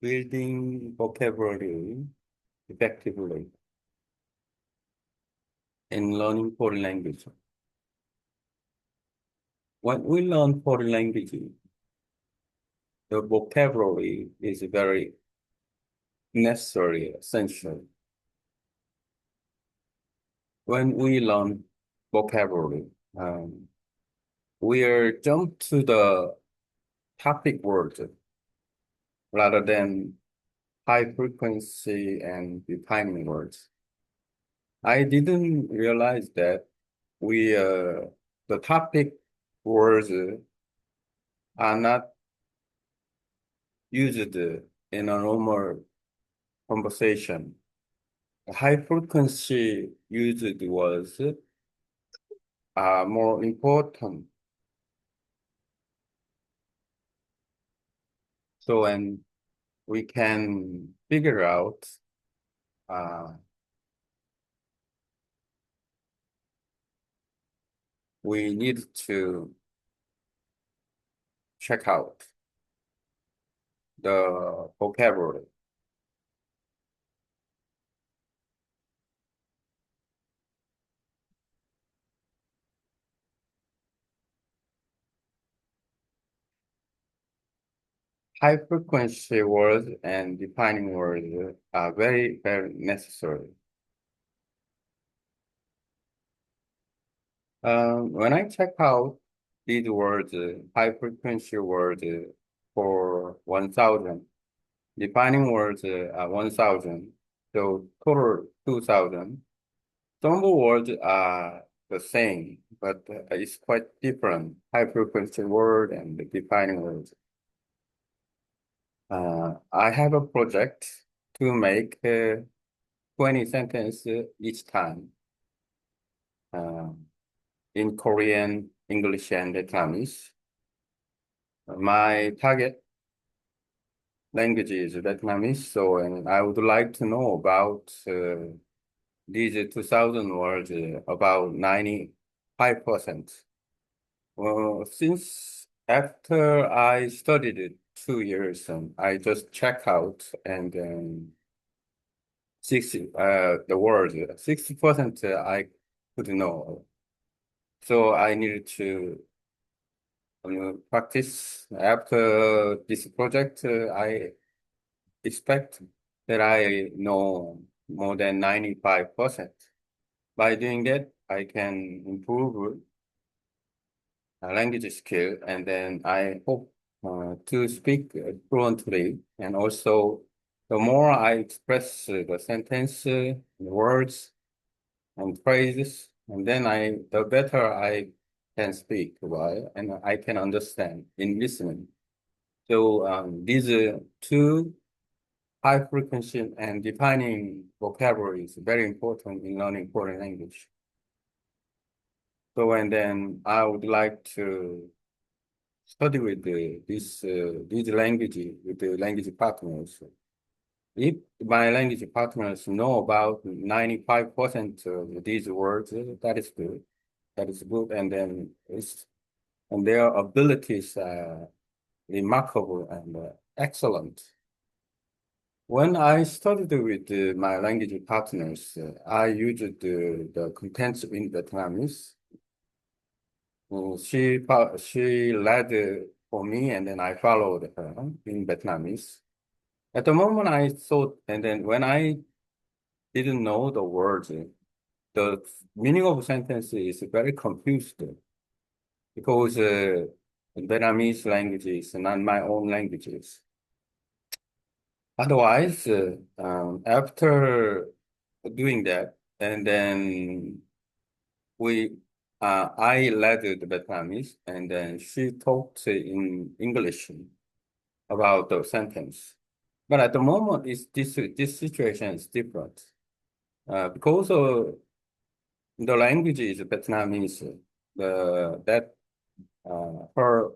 building vocabulary effectively in learning foreign language. When we learn foreign language, the vocabulary is very necessary, essential. When we learn vocabulary, um, we are jumped to the topic words rather than high frequency and defining words. I didn't realize that we the topic words are not used in a normal conversation. High frequency used was more important. So when we can figure out uh, we need to check out the vocabulary. High frequency words and defining words are very, very necessary. When I check out these words, high frequency words for 1,000, defining words are 1,000, so total 2,000. Some words are the same, but it's quite different. High frequency word and the defining words. I have a project to make 20 sentences each time uh, in Korean, English, and Vietnamese. My target language is Vietnamese, so and I would like to know about these 2,000 words, about 95%. Well, since after I studied it 2 years, I just check out and 60 the word 60% I could know. So I needed to practice. After this project, I expect that I know more than 95%. By doing that, I can improve language skill, and then I hope to speak fluently. And also, the more I express the sentence, words, and phrases, and then the better I can speak, right? And I can understand in listening. So these two high frequency and defining vocabulary is very important in learning foreign language. So and then I would like to study with these language with the language partners. If my language partners know about 95% of these words, that is good. That is good, and then their abilities are remarkable and excellent. When I studied with my language partners, I used the contents in Vietnamese. She led for me, and then I followed her in Vietnamese. At the moment, I thought, and then when I didn't know the words, the meaning of sentence is very confused because Vietnamese language is not my own languages. Otherwise, after doing that, and then we, I led the Vietnamese, and then she talked in English about the sentence. But at the moment, this situation is different because the language is Vietnamese. The that her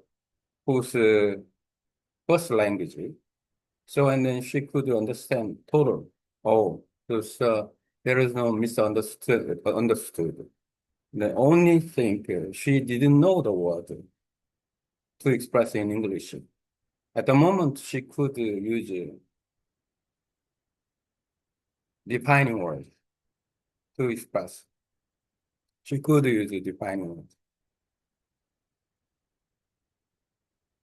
whose first language. So and then she could understand total. Oh, so there is no understood. The only thing she didn't know the word to express in English. At the moment, she could use defining words to express. She could use defining words.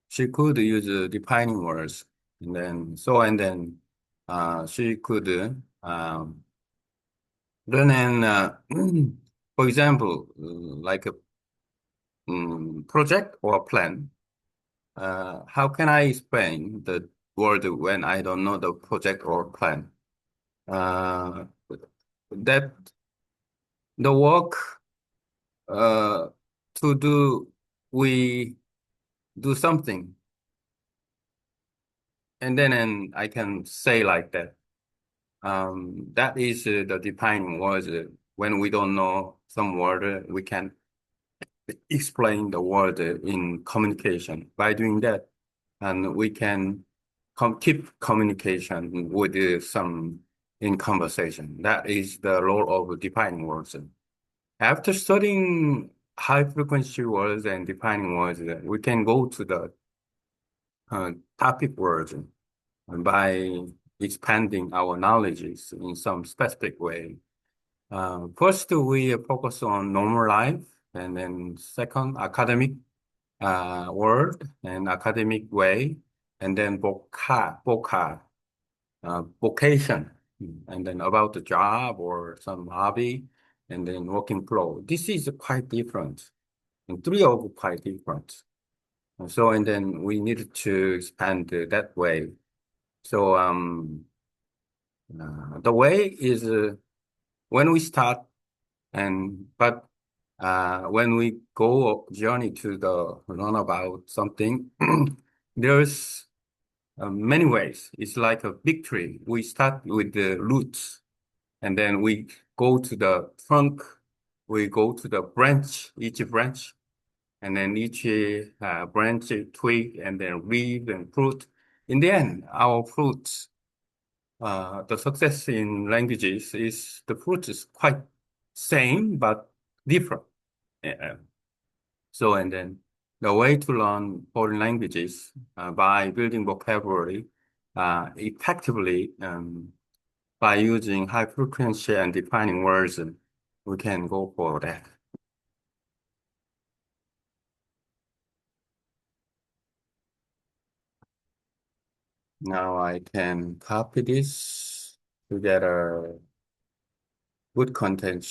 She could use defining words, and then she could learn for example, like a project or plan. How can I explain the word when I don't know the project or plan? Uh, that the work uh, to do, we do something, and I can say like that. That is the defining words. When we don't know some word, we can explain the word in communication. By doing that, and we can keep communication with some in conversation. That is the role of defining words. After studying high frequency words and defining words, we can go to the topic words by expanding our knowledges in some specific way. First, we focus on normal life, and then second, academic word and academic way, and then vocation, and then about the job or some hobby, and then working flow. This is quite different, and three are quite different. And then we needed to expand that way. So the way is when we start but when we go journey to the learn about something, there's many ways. It's like a big tree. We start with the roots, and then we go to the trunk. We go to the branch, each branch, and then each branch, twig, and then leaf and fruit. In the end, our fruits, the success in languages is the fruit is quite same but different. Uh, and then the way to learn foreign languages by building vocabulary effectively by using high frequency and defining words, we can go for that. Now I can copy this to get a good content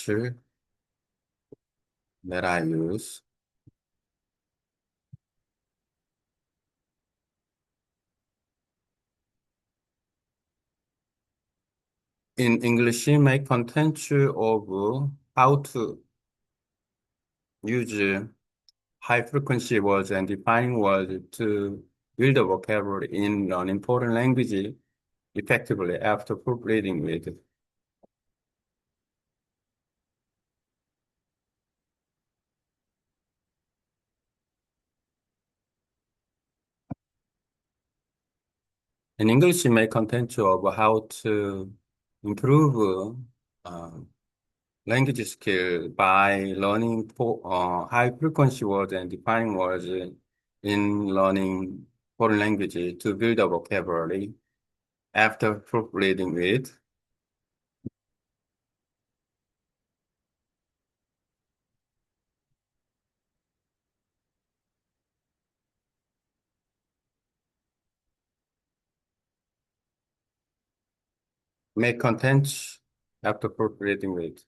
that I use. In English, make content of how to use high frequency words and defining words to build a vocabulary in an important language effectively after proofreading with. In English, make content of how to improve language skill by learning high frequency words and defining words in learning foreign language to build a vocabulary after proofreading with. Make content after proofreading with.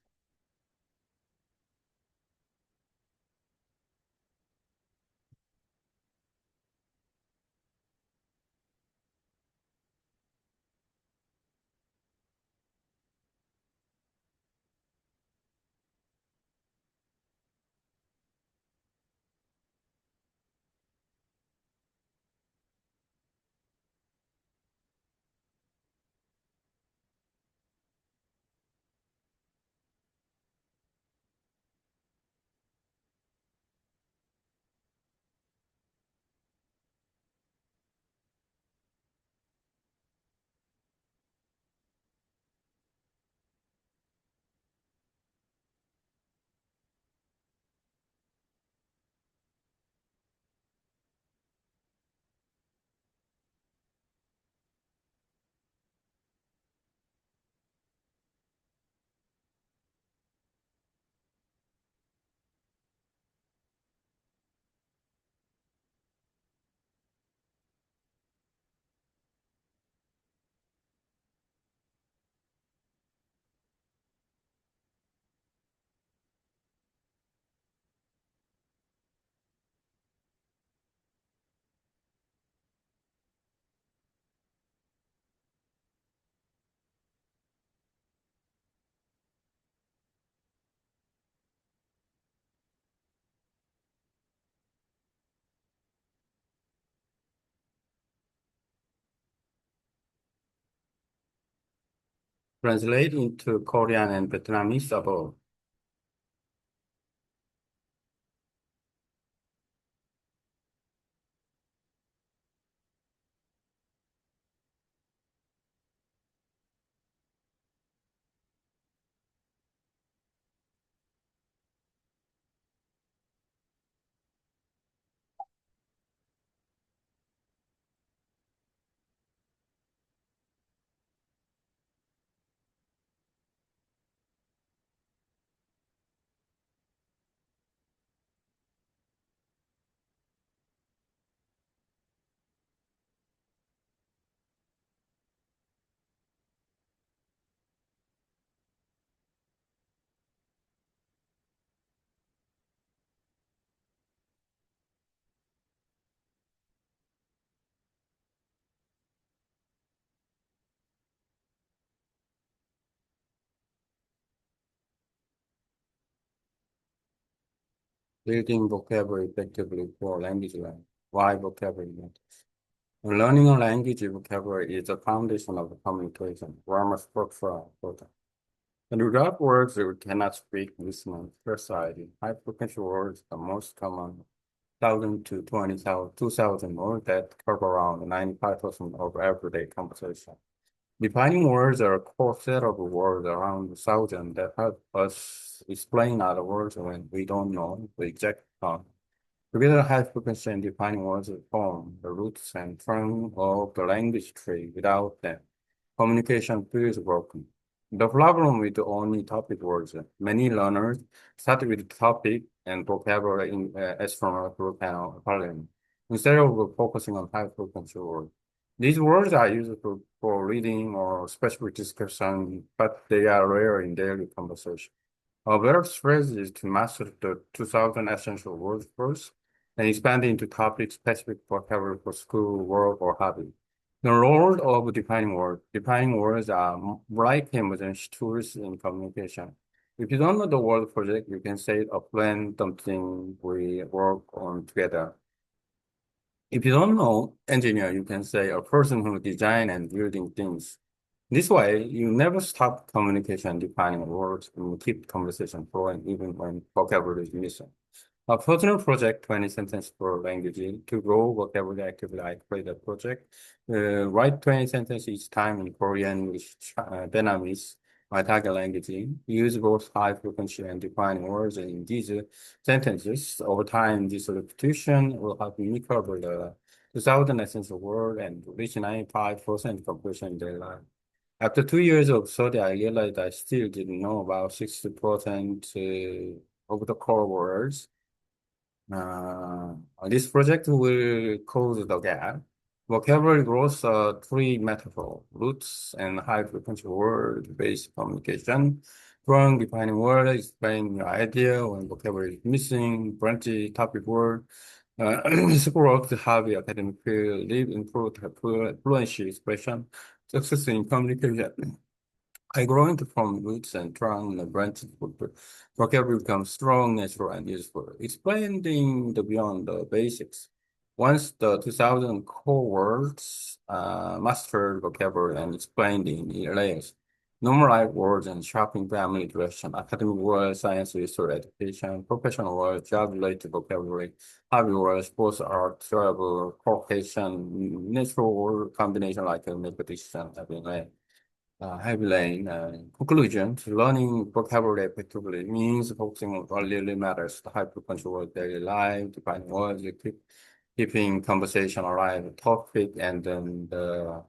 Translate into Korean and Vietnamese above. Building vocabulary effectively for language learning. Why vocabulary matters. Learning a language vocabulary is the foundation of the communication. Grammar structure are important. And without words, we cannot speak, listen, and society. High frequency words are most common, 1,000 to 20,000, 2,000 words that cover around 95% of everyday conversation. Defining words are a core set of words around 1,000 that help us explain other words when we don't know the exact tone. Together, high frequency and defining words form the roots and trunk of the language tree. Without them, communication feels broken. The problem with only topic words, many learners start with topic and vocabulary in astronaut, volcano, parliament, instead of focusing on high frequency words. These words are used for reading or specific discussion, but they are rare in daily conversation. Our better strategy is to master the 2,000 essential words first and expand into topic-specific vocabulary for school, work, or hobby. The role of defining words. Defining words are like emergency tools in communication. If you don't know the word project, you can say a plan, something we work on together. If you don't know engineer, you can say a person who design and building things. This way, you never stop communication defining words and keep conversation flowing even when vocabulary is missing. A personal project, 20 sentences per language. To grow vocabulary actively, I create a project. Write 20 sentences each time in Korean, English, Vietnamese, my target language. Use both high frequency and defining words in these sentences. Over time, this repetition will help me cover the 2,000 essential word and reach 95% completion in daily life. After 2 years of study, I realized I still didn't know about 60% of the core words. Uh, this project will close the gap. Vocabulary growth three metaphor, roots and high frequency word-based communication. Strong defining word, explain your idea when vocabulary is missing, branchy topic word. School work, hobby, academic field, live, improve fluency expression, success in communication. I grow into from roots and trunk and branches, but vocabulary becomes strong, natural, and useful, expanding the beyond the basics. Once the 2,000 core words mastered vocabulary and explained in layers, numerate words and shopping family direction, academic words, science, research, education, professional words, job-related vocabulary, hobby words, sports, art, travel, vocation, natural word combination like a make a decision, having heavy lane. Conclusion, learning vocabulary effectively means focusing on what really matters, the hyper control daily life, defining words, keeping conversation alive, topic, and then the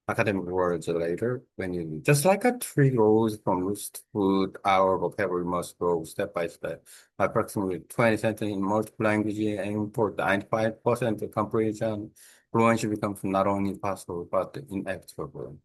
academic words later. When you, just like a tree grows from roots to food, our vocabulary must grow step by step. Approximately 20 sentences in multiple languages aim for 95% of comprehension. Fluency becomes not only possible, but inevitable.